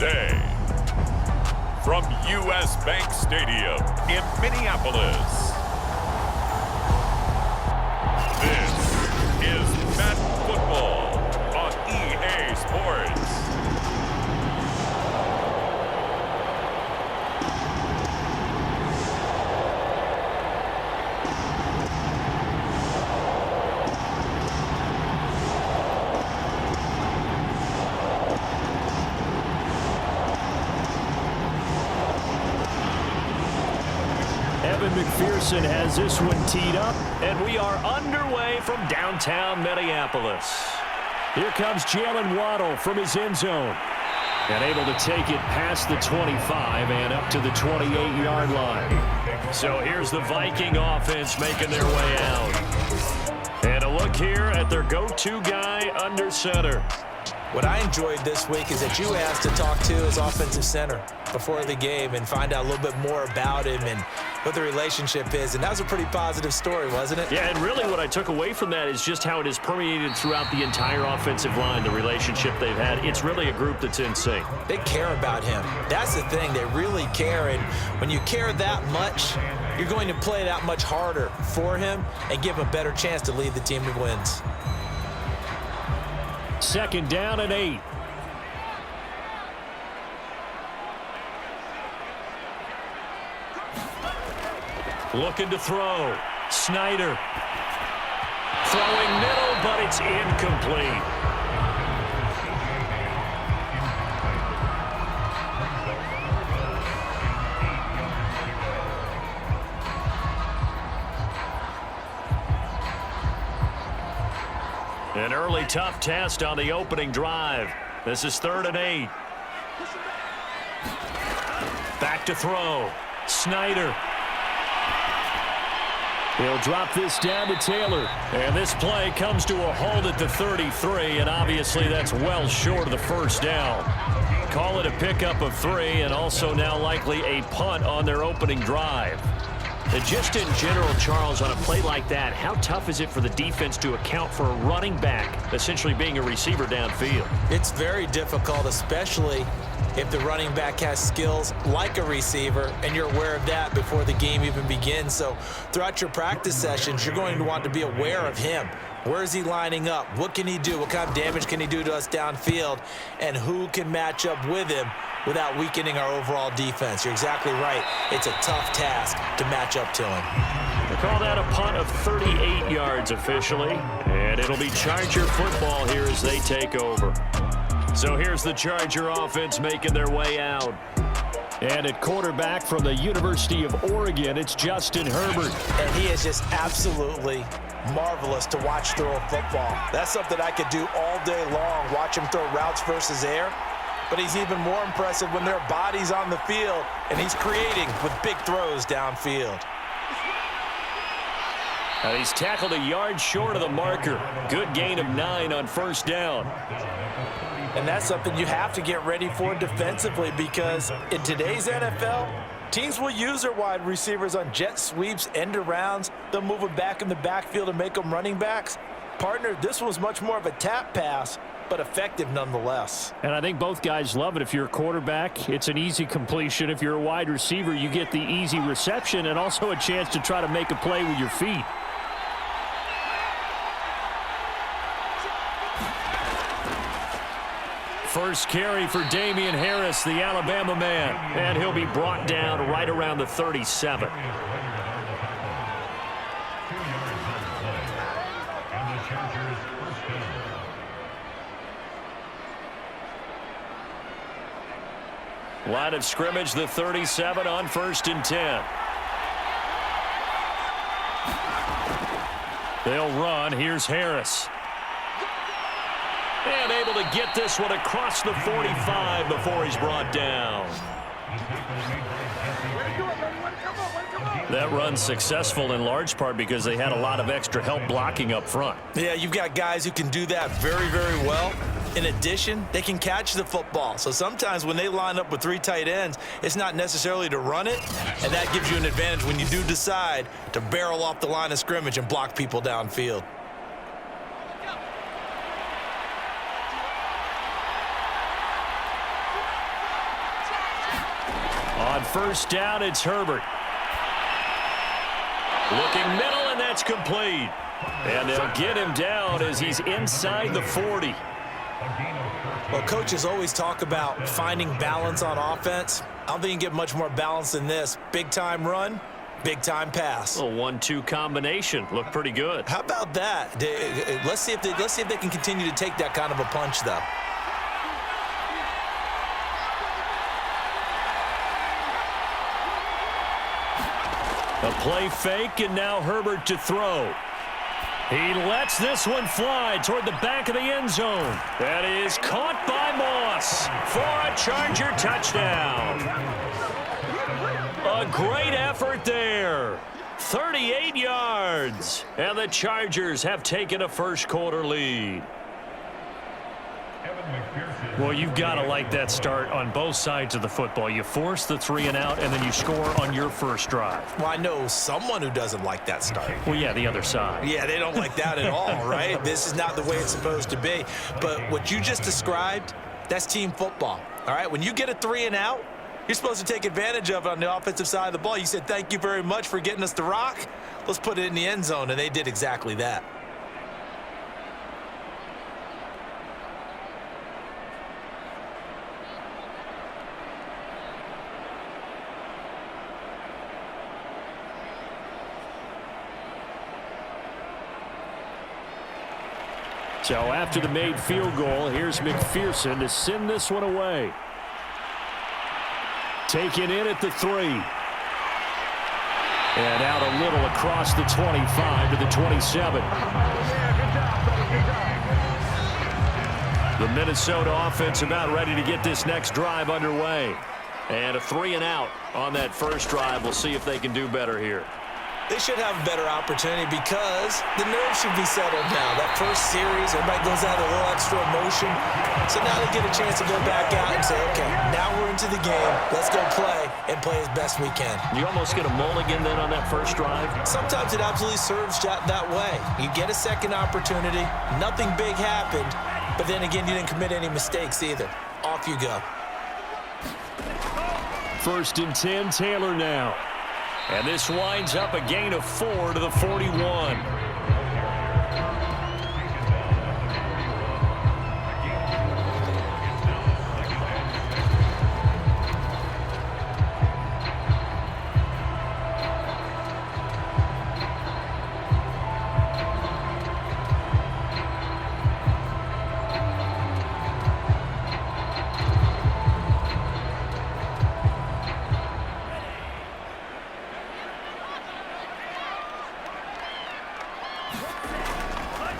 today. From U.S. Bank Stadium in Minneapolis, this is Madden Football on EA Sports. McPherson has this one teed up, and we are underway from downtown Minneapolis. Here comes Jalen Waddle from his end zone, and able to take it past the 25 and up to the 28-yard line. So here's the Viking offense making their way out. And a look here at their go-to guy under center. What I enjoyed this week is that you asked to talk to his offensive center before the game and find out a little bit more about him and what the relationship is. And that was a pretty positive story, wasn't it? Yeah, and really what I took away from that is just how it has permeated throughout the entire offensive line, the relationship they've had. It's really a group that's in sync. They care about him. That's the thing. They really care. And when you care that much, you're going to play that much harder for him and give him a better chance to lead the team to wins. 2nd down and 8. Looking to throw. Snyder. Throwing middle, but it's incomplete. An early tough test on the opening drive. This is 3rd and 8. Back to throw. Snyder. He'll drop this down to Taylor. And this play comes to a halt at the 33, and obviously that's well short of the first down. Call it a pickup of 3, and also now likely a punt on their opening drive. And just in general, Charles, on a play like that, how tough is it for the defense to account for a running back essentially being a receiver downfield? It's very difficult, especially if the running back has skills like a receiver, and you're aware of that before the game even begins. So throughout your practice sessions, you're going to want to be aware of him. Where is he lining up? What can he do? What kind of damage can he do to us downfield? And who can match up with him without weakening our overall defense? You're exactly right. It's a tough task to match up to him. They call that a punt of 38 yards officially, and it'll be Charger football here as they take over. So here's the Charger offense making their way out. And at quarterback from the University of Oregon, it's Justin Herbert. And he is just absolutely marvelous to watch throw a football. That's something I could do all day long, watch him throw routes versus air. But he's even more impressive when there are bodies on the field, and he's creating with big throws downfield. And he's tackled a yard short of the marker. Good gain of 9 on 1st down. And that's something you have to get ready for defensively, because in today's NFL, teams will use their wide receivers on jet sweeps, end arounds. They'll move them back in the backfield and make them running backs. Partner, this was much more of a tap pass, but effective nonetheless. And I think both guys love it. If you're a quarterback, it's an easy completion. If you're a wide receiver, you get the easy reception and also a chance to try to make a play with your feet. First carry for Damian Harris, the Alabama man. And he'll be brought down right around the 37. Line of scrimmage, the 37 on 1st and 10. They'll run. Here's Harris. And able to get this one across the 45 before he's brought down. That run's successful in large part because they had a lot of extra help blocking up front. Yeah, you've got guys who can do that very, very well. In addition, they can catch the football. So sometimes when they line up with 3 tight ends, it's not necessarily to run it, and that gives you an advantage when you do decide to barrel off the line of scrimmage and block people downfield. On first down, it's Herbert. Looking middle, and that's complete. And they'll get him down as he's inside the 40. Well, coaches always talk about finding balance on offense. I don't think you can get much more balance than this. Big-time run, big-time pass. A 1-2 combination. Looked pretty good. How about that? Let's see if they can continue to take that kind of a punch, though. A play fake, and now Herbert to throw. He lets this one fly toward the back of the end zone. That is caught by Moss for a Charger touchdown. A great effort there. 38 yards. And the Chargers have taken a first-quarter lead. Well, you've got to like that start on both sides of the football. You force the 3-and-out, and then you score on your first drive. Well, I know someone who doesn't like that start. Well, yeah, the other side. Yeah, they don't like that at all, right? This is not the way it's supposed to be. But what you just described, that's team football, all right? When you get a 3-and-out, you're supposed to take advantage of it on the offensive side of the ball. You said, thank you very much for getting us the rock. Let's put it in the end zone, and they did exactly that. So after the made field goal, here's McPherson to send this one away. Taken in at the 3. And out a little across the 25 to the 27. The Minnesota offense about ready to get this next drive underway. And a 3-and-out on that first drive. We'll see if they can do better here. They should have a better opportunity because the nerves should be settled now. That first series, everybody goes out with a little extra emotion. So now they get a chance to go back out and say, okay, now we're into the game. Let's go play and play as best we can. You almost get a mulligan then on that first drive? Sometimes it absolutely serves that way. You get a second opportunity. Nothing big happened. But then again, you didn't commit any mistakes either. Off you go. 1st and 10, Taylor now. And this winds up a gain of 4 to the 41.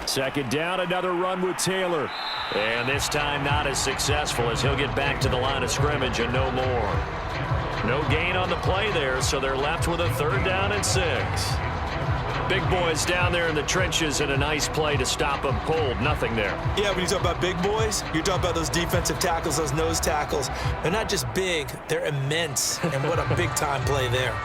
Second down, another run with Taylor. And this time not as successful as he'll get back to the line of scrimmage and no more. No gain on the play there, so they're left with a 3rd down and 6. Big boys down there in the trenches and a nice play to stop them cold. Nothing there. Yeah, when you talk about big boys, you're talking about those defensive tackles, those nose tackles. They're not just big, they're immense. And what a big-time play there.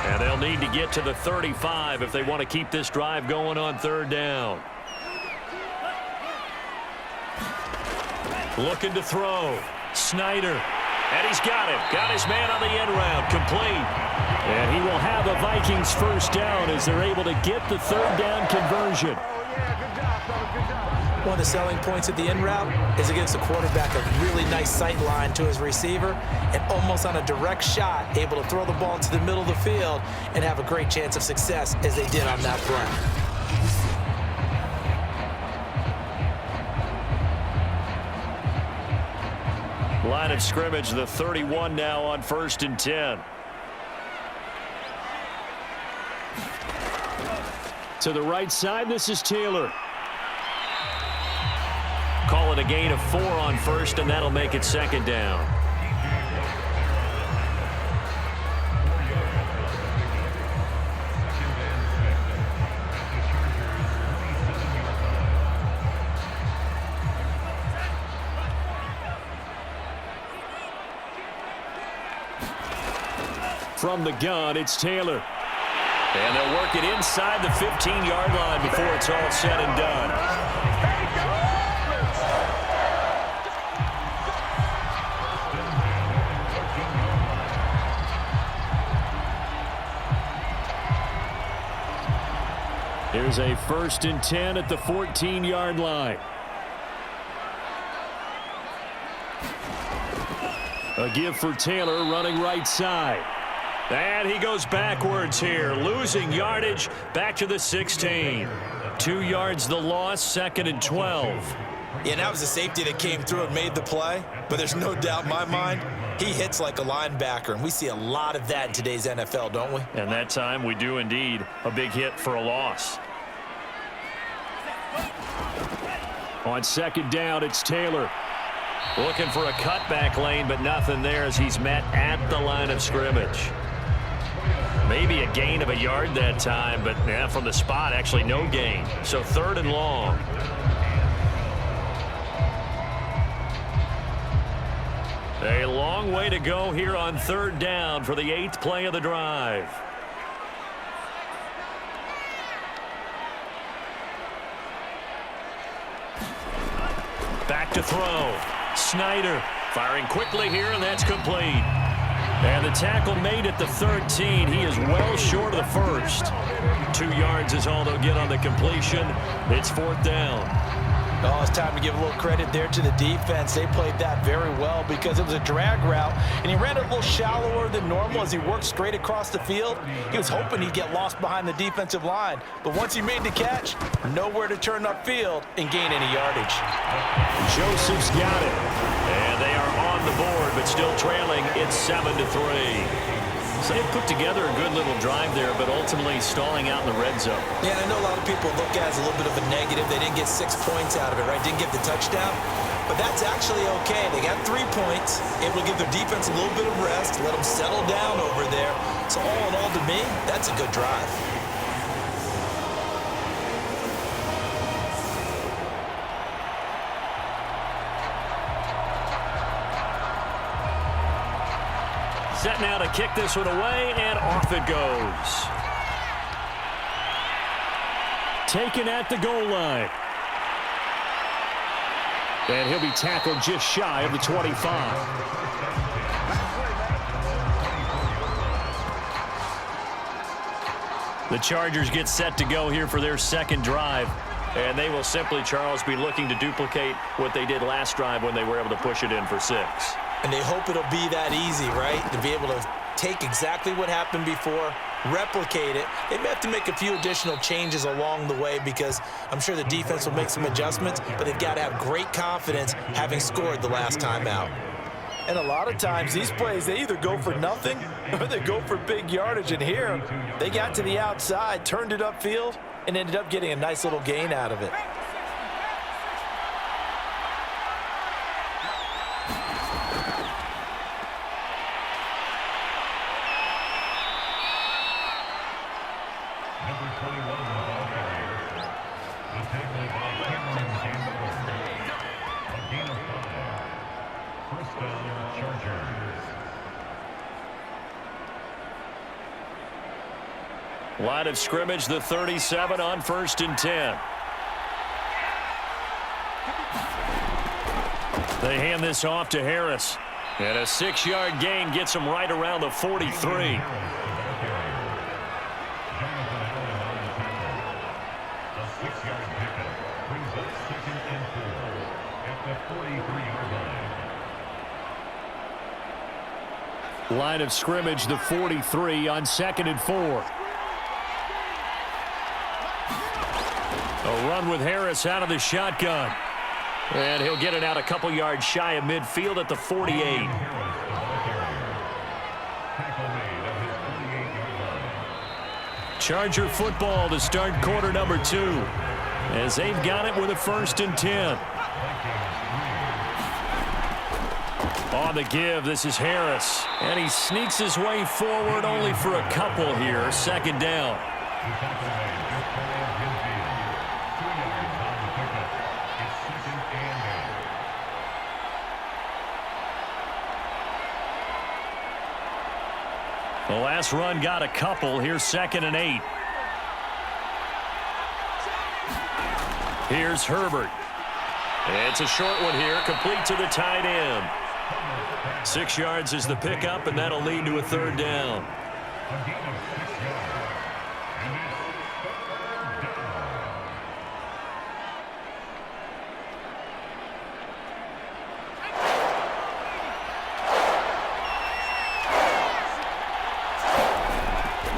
And they'll need to get to the 35 if they want to keep this drive going on 3rd down. Looking to throw. Snyder. And he's got him. Got his man on the end round. Complete. And he will have a Vikings first down as they're able to get the 3rd down conversion. One of the selling points of the end route is it gives the quarterback a really nice sight line to his receiver and almost on a direct shot able to throw the ball into the middle of the field and have a great chance of success as they did on that play. Line of scrimmage, the 31 now on 1st and 10. To the right side, this is Taylor. Call it a gain of 4 on 1st, and that'll make it 2nd down. From the gun, it's Taylor. And they'll work it inside the 15-yard line before it's all said and done. Here's a 1st and 10 at the 14-yard line. A give for Taylor running right side. And he goes backwards here, losing yardage back to the 16. 2 yards the loss, 2nd and 12. Yeah, that was a safety that came through and made the play, but there's no doubt in my mind he hits like a linebacker, and we see a lot of that in today's NFL, don't we? And that time we do indeed. A big hit for a loss. On 2nd down, it's Taylor. Looking for a cutback lane, but nothing there as he's met at the line of scrimmage. Maybe a gain of a yard that time, but from the spot, actually no gain. So 3rd and long. A long way to go here on 3rd down for the 8th play of the drive. Back to throw. Snyder firing quickly here, and that's complete. And the tackle made at the 13. He is well short of the 1st. 2 yards is all they'll get on the completion. It's 4th down. Oh, it's time to give a little credit there to the defense. They played that very well because it was a drag route, and he ran it a little shallower than normal as he worked straight across the field. He was hoping he'd get lost behind the defensive line, but once he made the catch, nowhere to turn upfield and gain any yardage. Joseph's got it, and they are on the board, but still trailing. It's 7-3. So they put together a good little drive there, but ultimately stalling out in the red zone. Yeah, and I know a lot of people look at it as a little bit of a negative. They didn't get 6 points out of it, right? Didn't get the touchdown. But that's actually okay. They got 3 points, able to give their defense a little bit of rest, let them settle down over there. So all in all, to me, that's a good drive. Set now to kick this one away, and off it goes. Taken at the goal line. And he'll be tackled just shy of the 25. The Chargers get set to go here for their 2nd drive. And they will simply, Charles, be looking to duplicate what they did last drive when they were able to push it in for 6. And they hope it'll be that easy, right? To be able to take exactly what happened before, replicate it. They may have to make a few additional changes along the way because I'm sure the defense will make some adjustments, but they've got to have great confidence having scored the last time out. And a lot of times these plays, they either go for nothing or they go for big yardage. And here, they got to the outside, turned it upfield, and ended up getting a nice little gain out of it. Line of scrimmage, the 37 on 1st and 10. They hand this off to Harris. And a 6-yard gain gets him right around the 43. Line of scrimmage, the 43 on 2nd and 4. A run with Harris out of the shotgun. And he'll get it out a couple yards shy of midfield at the 48. Charger football to start quarter number 2. As they've got it with a 1st and 10. On the give, this is Harris. And he sneaks his way forward only for a couple here. 2nd down. The last run got a couple. Here's 2nd and 8. Here's Herbert. It's a short one here, complete to the tight end. 6 yards is the pickup, and that'll lead to a 3rd down.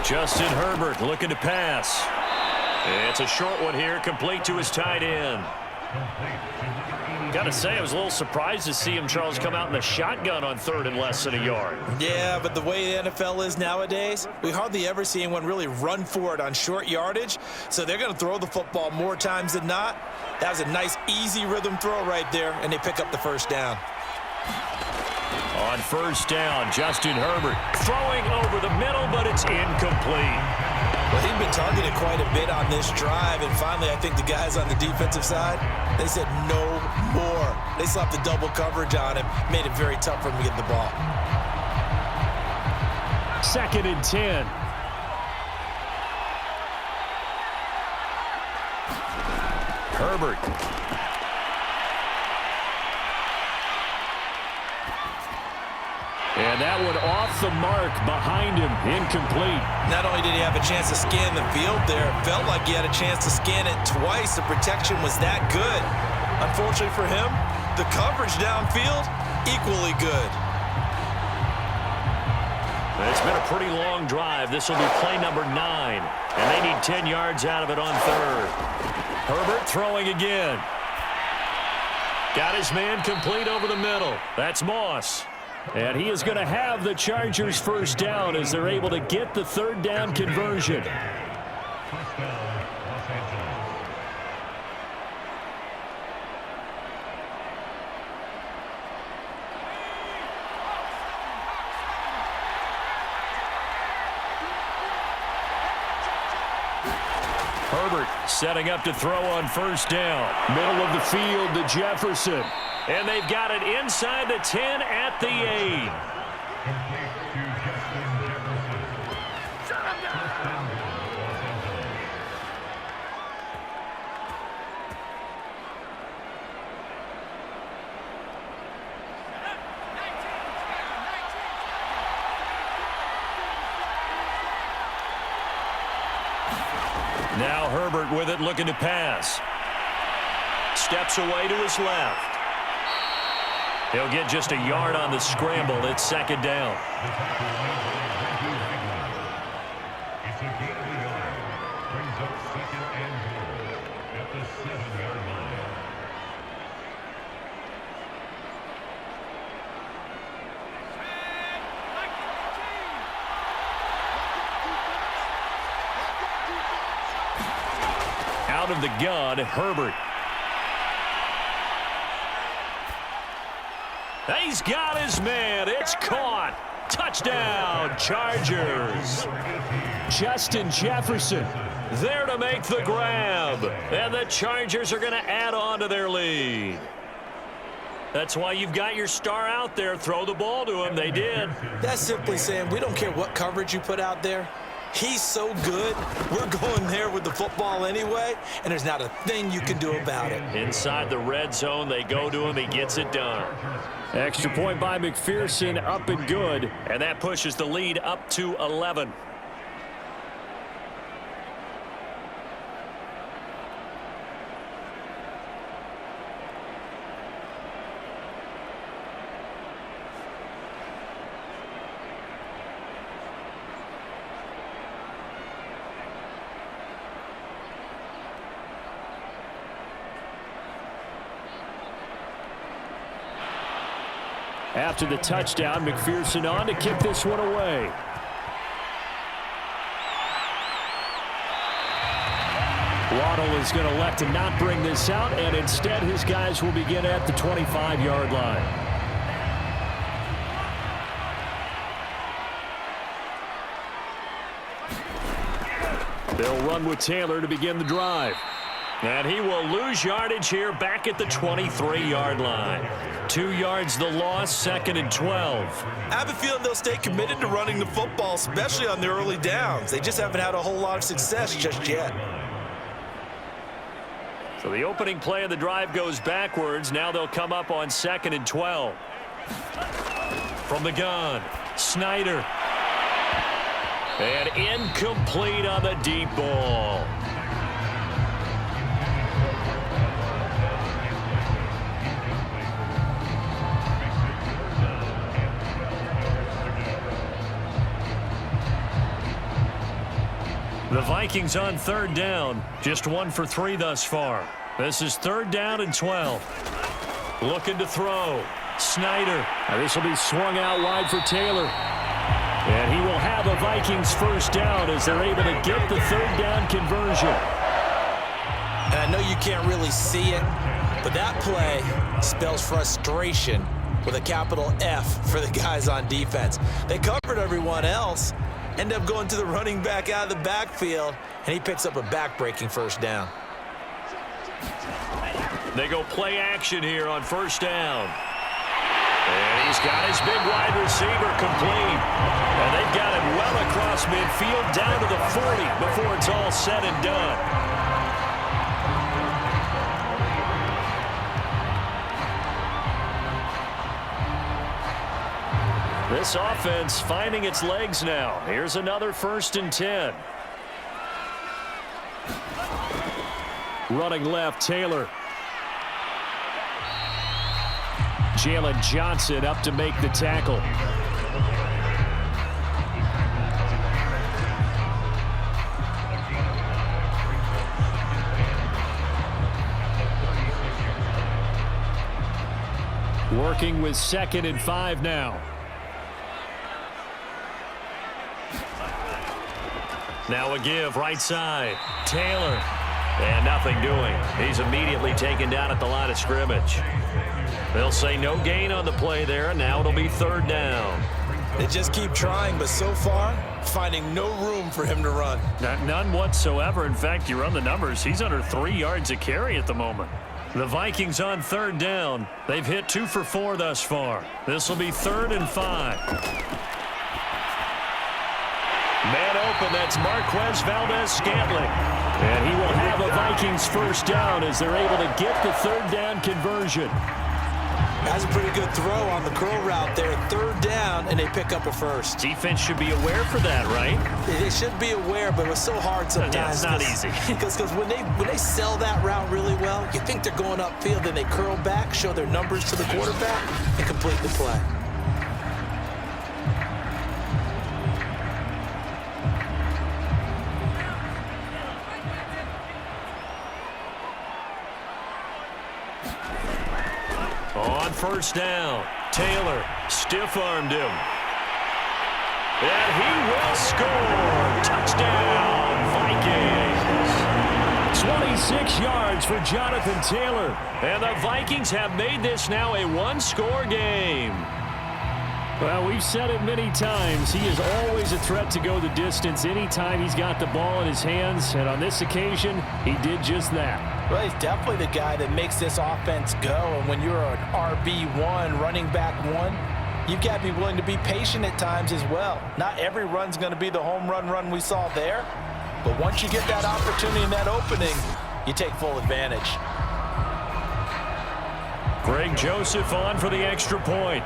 Justin Herbert looking to pass. It's a short one here, complete to his tight end. Got to say, I was a little surprised to see him, Charles, come out in the shotgun on 3rd and less than a yard. Yeah, but the way the NFL is nowadays, we hardly ever see anyone really run for it on short yardage. So they're going to throw the football more times than not. That was a nice, easy rhythm throw right there, and they pick up the first down. On 1st down, Justin Herbert throwing over the middle, but it's incomplete. Well, he'd been targeted quite a bit on this drive, and finally I think the guys on the defensive side, they said no more. They slapped the double coverage on him, made it very tough for him to get the ball. 2nd and 10. Herbert. And that one off the mark behind him, incomplete. Not only did he have a chance to scan the field there, it felt like he had a chance to scan it twice. The protection was that good. Unfortunately for him, the coverage downfield, equally good. It's been a pretty long drive. This will be play number 9, and they need 10 yards out of it on 3rd. Herbert throwing again. Got his man complete over the middle. That's Moss. And he is going to have the Chargers first down as they're able to get the 3rd down conversion. Herbert setting up to throw on 1st down. Middle of the field to Jefferson. And they've got it inside the 10 at the 8. Now Herbert with it, looking to pass. Steps away to his left. He'll get just a yard on the scramble. It's 2nd down. Out of the gun, Herbert. He's got his man. It's caught. Touchdown, Chargers. Justin Jefferson there to make the grab. And the Chargers are going to add on to their lead. That's why you've got your star out there. Throw the ball to him. They did. That's simply saying we don't care what coverage you put out there. He's so good, we're going there with the football anyway, and there's not a thing you can do about it. Inside the red zone, they go to him. He gets it done. Extra point by McPherson, up and good. And that pushes the lead up to 11. After the touchdown, McPherson on to kick this one away. Waddle is going to elect to not bring this out, and instead his guys will begin at the 25-yard line. They'll run with Taylor to begin the drive. And he will lose yardage here back at the 23-yard line. 2 yards the loss, 2nd and 12. I have a feeling they'll stay committed to running the football, especially on the early downs. They just haven't had a whole lot of success just yet. So the opening play of the drive goes backwards. Now they'll come up on 2nd and 12. From the gun, Snyder. And incomplete on the deep ball. The Vikings on third down, just 1 for 3 thus far. This is 3rd down and 12. Looking to throw. Snyder. This will be swung out wide for Taylor. And he will have a Vikings first down as they're able to get the 3rd down conversion. And I know you can't really see it, but that play spells frustration with a capital F for the guys on defense. They covered everyone else, end up going to the running back out of the backfield, and he picks up a back-breaking first down. They go play action here on first down. And he's got his big wide receiver complete. And they've got him well across midfield down to the 40 before it's all said and done. This offense finding its legs now. Here's another 1st and 10. Running left, Taylor. Jalen Johnson up to make the tackle. Working with 2nd and 5 now. Now a give right side. Taylor. And nothing doing. He's immediately taken down at the line of scrimmage. They'll say no gain on the play there, and now it'll be 3rd down. They just keep trying, but so far, finding no room for him to run. None whatsoever. In fact, you run the numbers. He's under 3 yards a carry at the moment. The Vikings on 3rd down. They've hit 2 for 4 thus far. This will be 3rd and 5. Man open, that's Marquez Valdez-Scantling. And he will have a Vikings first down as they're able to get the 3rd down conversion. That's a pretty good throw on the curl route there. 3rd down, and they pick up a first. Defense should be aware for that, right? They should be aware, but it's so hard sometimes. Yeah, it's not easy. Because when they sell that route really well, you think they're going upfield, then they curl back, show their numbers to the quarterback, and complete the play. On first down, Taylor stiff-armed him. And he will score. Touchdown, Vikings. 26 yards for Jonathan Taylor. And the Vikings have made this now a 1-score game. Well, we've said it many times. He is always a threat to go the distance anytime he's got the ball in his hands. And on this occasion, he did just that. Well, he's definitely the guy that makes this offense go. And when you're an RB1, running back 1, you've got to be willing to be patient at times as well. Not every run's going to be the home run we saw there. But once you get that opportunity and that opening, you take full advantage. Greg Joseph on for the extra point.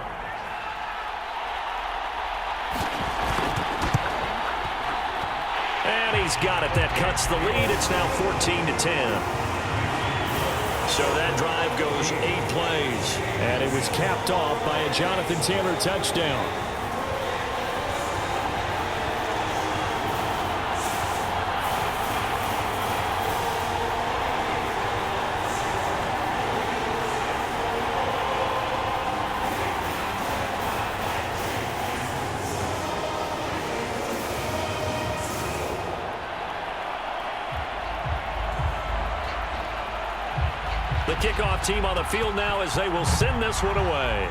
And he's got it. That cuts the lead. It's now 14-10. So that drive goes 8 plays. And it was capped off by a Jonathan Taylor touchdown. The kickoff team on the field now as they will send this one away.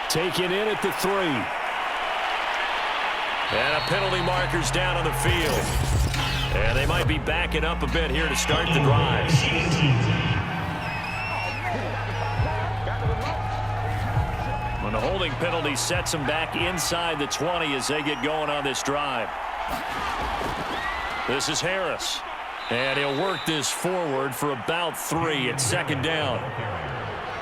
Taken in at the 3. And a penalty marker's down on the field. And they might be backing up a bit here to start the drive. When the holding penalty sets them back inside the 20 as they get going on this drive. This is Harris. And he'll work this forward for about 3 at 2nd down.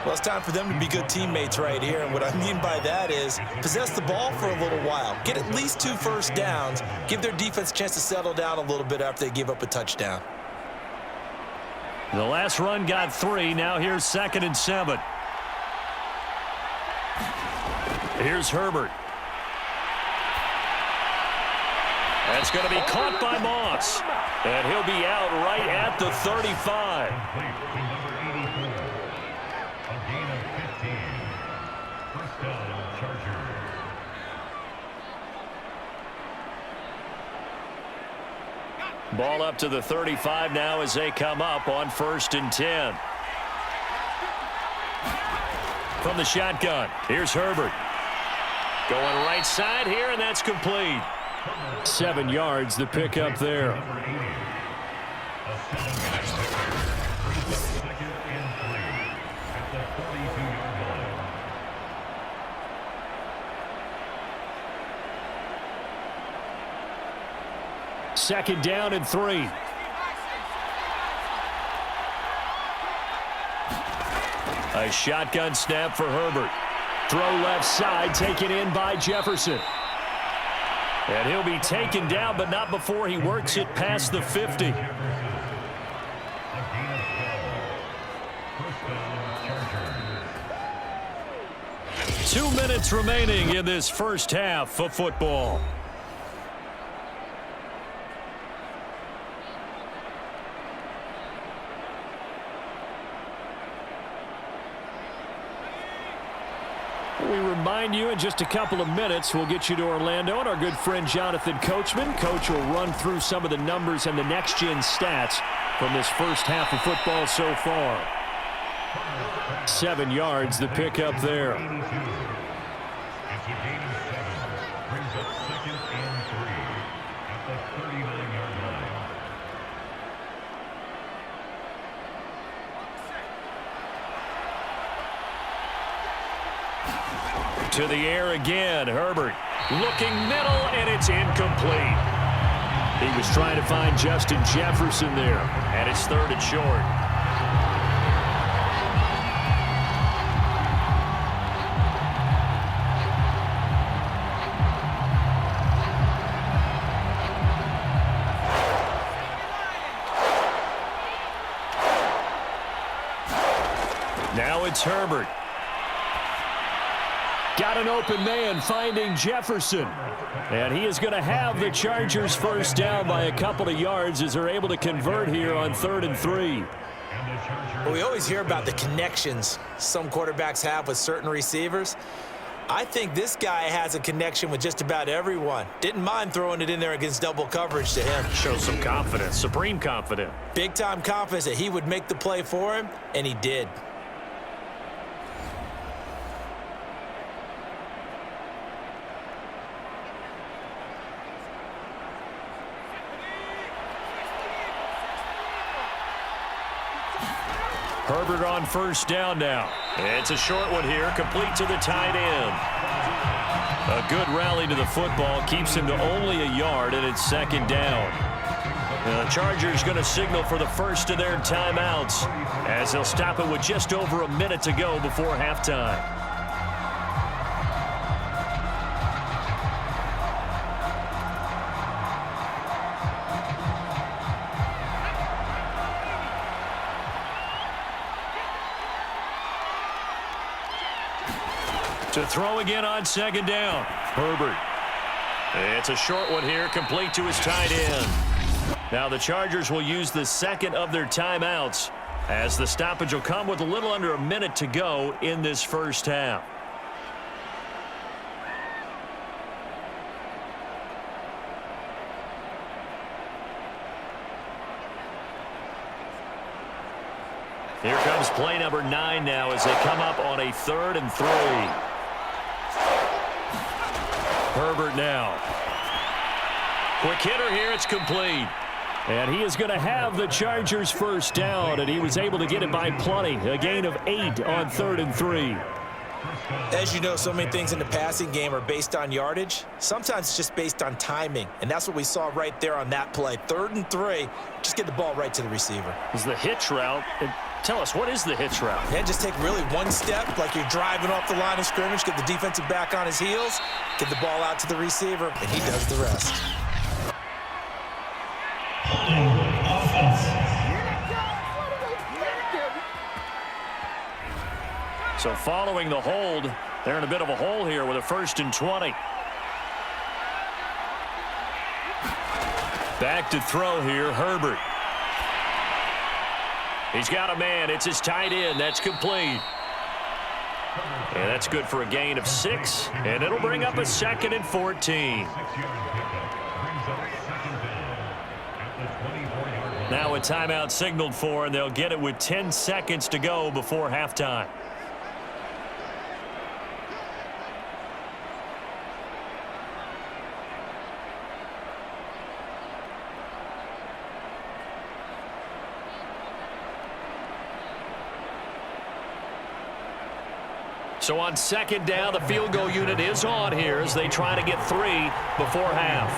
Well, it's time for them to be good teammates right here. And what I mean by that is possess the ball for a little while. Get at least 2 first downs. Give their defense a chance to settle down a little bit after they give up a touchdown. The last run got 3. Now here's 2nd and 7. Here's Herbert. That's going to be caught by Moss. And he'll be out right at the 35. Ball up to the 35 now as they come up on 1st and 10. From the shotgun, here's Herbert. Going right side here, and that's complete. 7 yards, the pickup there. Second down and 3. A shotgun snap for Herbert. Throw left side, taken in by Jefferson. And he'll be taken down, but not before he works it past the 50. Two minutes remaining in this first half of football. We remind you in just a couple of minutes we'll get you to Orlando and our good friend Jonathan Coachman. Coach will run through some of the numbers and the next-gen stats from this first half of football so far. 7 yards, the pickup there. To the air again, Herbert looking middle, and it's incomplete. He was trying to find Justin Jefferson there, and it's 3rd and short. Now it's Herbert. Got an open man finding Jefferson. And he is going to have the Chargers first down by a couple of yards as they're able to convert here on 3rd and 3. Well, we always hear about the connections some quarterbacks have with certain receivers. I think this guy has a connection with just about everyone. Didn't mind throwing it in there against double coverage to him. Shows some confidence, supreme confidence. Big-time confidence that he would make the play for him, and he did. Herbert on first down now. It's a short one here, complete to the tight end. A good rally to the football keeps him to only a yard, and it's 2nd down. The Chargers going to signal for the first of their timeouts as they'll stop it with just over a minute to go before halftime. To throw again on 2nd down. Herbert. It's a short one here, complete to his tight end. Now the Chargers will use the second of their timeouts as the stoppage will come with a little under a minute to go in this first half. Here comes play number 9 now as they come up on a 3rd and 3. Herbert now. Quick hitter here, it's complete. And he is going to have the Chargers first down, and he was able to get it by plenty. A gain of 8 on 3rd and 3. As you know, so many things in the passing game are based on yardage. Sometimes it's just based on timing, and that's what we saw right there on that play. 3rd and 3, just get the ball right to the receiver. Is the hitch route. Tell us, what is the hitch route? Yeah, just take really one step, like you're driving off the line of scrimmage, get the defensive back on his heels, get the ball out to the receiver, and he does the rest. So following the hold, they're in a bit of a hole here with a 1st and 20. Back to throw here, Herbert. He's got a man. It's his tight end. That's complete. And that's good for a gain of 6, and it'll bring up a 2nd and 14. Now a timeout signaled for, and they'll get it with 10 seconds to go before halftime. So on 2nd down, the field goal unit is on here as they try to get 3 before half.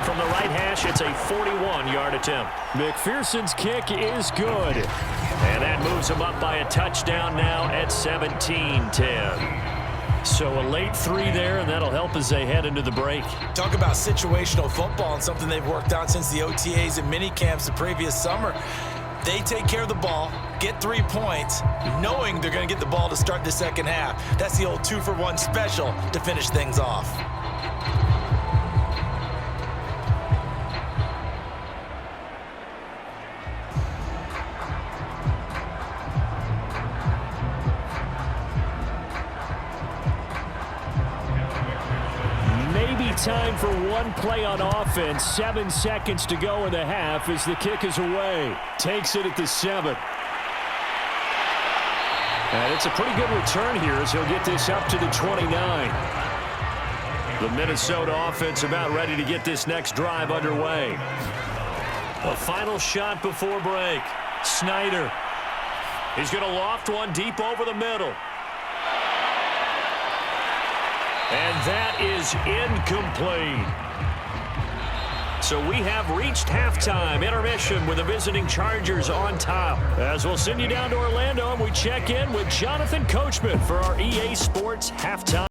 From the right hash, it's a 41-yard attempt. McPherson's kick is good. And that moves him up by a touchdown now at 17-10. So a late 3 there, and that'll help as they head into the break. Talk about situational football and something they've worked on since the OTAs and mini camps the previous summer. They take care of the ball, get 3 points, knowing they're going to get the ball to start the second half. That's the old 2-for-1 special to finish things off. Time for one play on offense. 7 seconds to go in the half as the kick is away. Takes it at the 7. And it's a pretty good return here as he'll get this up to the 29. The Minnesota offense about ready to get this next drive underway. A final shot before break. Snyder. He's going to loft one deep over the middle. And that is incomplete. So we have reached halftime. Intermission with the visiting Chargers on top. As we'll send you down to Orlando and we check in with Jonathan Coachman for our EA Sports Halftime.